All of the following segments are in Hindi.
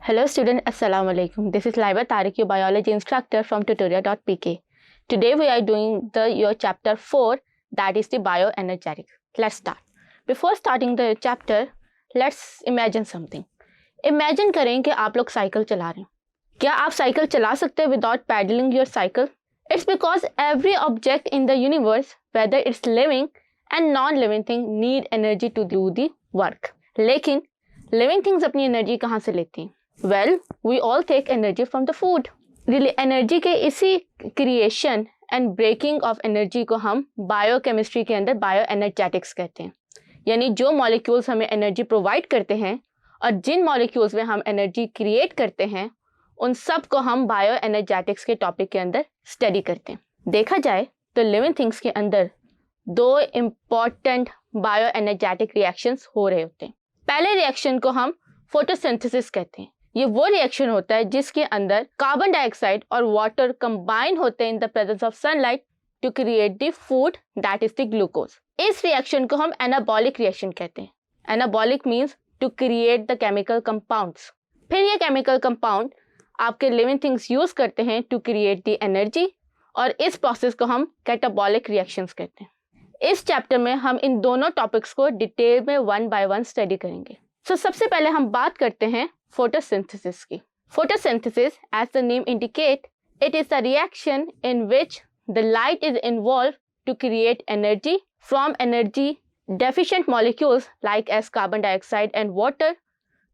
Hello student, Assalamu alaikum. This is Laiba Tariq, your biology instructor from tutorial.pk. Today we are doing your chapter 4, that is the bioenergetics. Let's start. Before starting the chapter, let's imagine something. Imagine करें कि आप लोग साइकिल चला रहे हैं. क्या आप साइकिल चला सकते हैं without pedaling your cycle? It's because every object in the universe, whether it's living and non-living thing, need energy to do the work. लेकिन living things अपनी एनर्जी कहाँ से लेती हैं? Well, we all take energy from the food. Energy के इसी creation and breaking of energy को हम बायोकेमिस्ट्री के अंदर बायोएनर्जेटिक्स कहते हैं. यानी जो मॉलिक्यूल्स हमें एनर्जी प्रोवाइड करते हैं और जिन मॉलिक्यूल्स में हम एनर्जी क्रिएट करते हैं उन सब को हम बायोएनर्जेटिक्स के टॉपिक के अंदर स्टडी करते हैं. देखा जाए तो लिविंग थिंग्स के अंदर दो इम्पॉर्टेंट बायोएनर्जेटिक रिएक्शंस हो रहे होते हैं. पहले रिएक्शन को हम फोटोसिंथेसिस कहते हैं. ये वो रिएक्शन होता है जिसके अंदर कार्बन डाइऑक्साइड और वाटर कंबाइन होते हैं in the presence of sunlight to create the food that is the glucose. इस रिएक्शन को हम एनाबॉलिक रिएक्शन कहते हैं. Anabolic means to create the chemical compounds. फिर ये केमिकल कंपाउंड आपके लिविंग थिंग्स यूज करते हैं टू क्रिएट द एनर्जी और इस प्रोसेस को हम कैटाबॉलिक रिएक्शंस कहते हैं. इस चैप्टर में हम इन दोनों टॉपिक्स को डिटेल में वन बाय वन स्टडी करेंगे. सबसे पहले हम बात करते हैं फोटोसिंथेसिस की. Photosynthesis, as the name indicate, it is the reaction in which the light is involve to create energy from energy deficient molecules like as carbon dioxide and water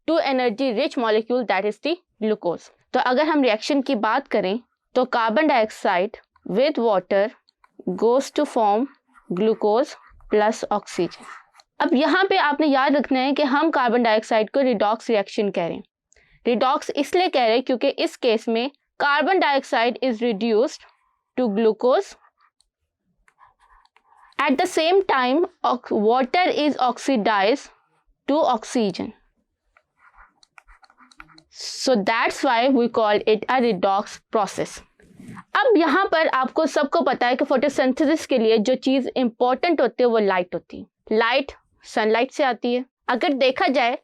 to energy rich molecule that is the glucose. तो अगर हम रिएक्शन की बात करें तो carbon dioxide with water goes to form glucose plus oxygen. अब यहाँ पे आपने याद रखना है कि हम कार्बन डाइऑक्साइड को रिडॉक्स रिएक्शन कह रहे हैं. रिडॉक्स इसलिए कह रहे हैं क्योंकि इस केस में carbon dioxide is reduced to glucose. At the same time water is oxidised to oxygen. So that's why we call it a redox process. अब यहाँ पर आपको सबको पता है कि फोटोसिंथेसिस के लिए जो चीज़ इंपॉर्टेंट होती है वो लाइट होती है. लाइट सनलाइट से आती है. अगर देखा जाए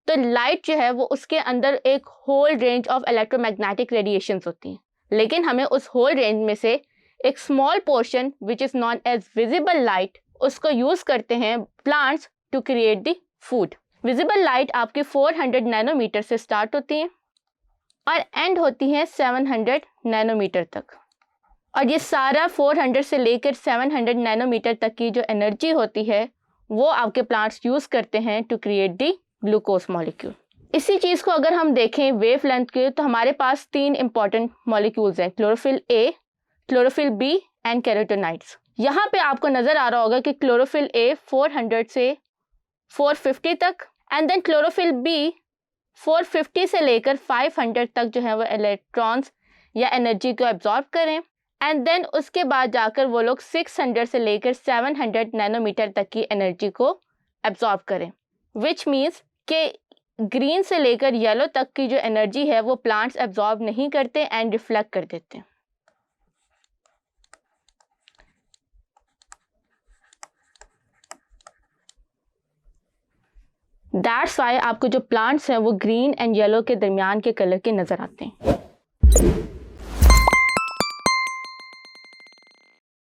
तो लाइट जो है वो उसके अंदर एक whole range of electromagnetic radiations होती हैं. लेकिन हमें उस होल रेंज में से एक small portion which is known as visible light उसको यूज़ करते हैं plants to create the food. Visible light आपकी 400 नैनोमीटर से स्टार्ट होती हैं और एंड होती हैं 700 नैनोमीटर तक. और ये सारा 400 से लेकर 700 नैनोमीटर तक की जो एनर्जी होती है वो आपके प्लांट्स यूज़ करते हैं to create the glucose molecule. इसी चीज़ को अगर हम देखें वेव लेंथ के तो हमारे पास 3 इंपॉर्टेंट मॉलिक्यूल्स हैं, chlorophyll A, chlorophyll B and carotenoids. यहाँ पे आपको नज़र आ रहा होगा कि क्लोरोफिल ए 400 से 450 तक एंड देन क्लोरोफिल बी 450 से लेकर 500 तक जो है वो इलेक्ट्रॉन्स या एनर्जी को एब्जॉर्ब करें एंड देन उसके बाद जाकर वो लोग 600 से लेकर 700 नैनोमीटर तक की एनर्जी को एब्जॉर्ब करें. विच मीन्स कि ग्रीन से लेकर येलो तक की जो एनर्जी है वो प्लांट्स एब्जॉर्ब नहीं करते एंड रिफ्लेक्ट कर देते हैं. दैट्स वाई आपको जो प्लांट्स हैं वो ग्रीन एंड येलो के दरमियान के कलर के नज़र आते हैं.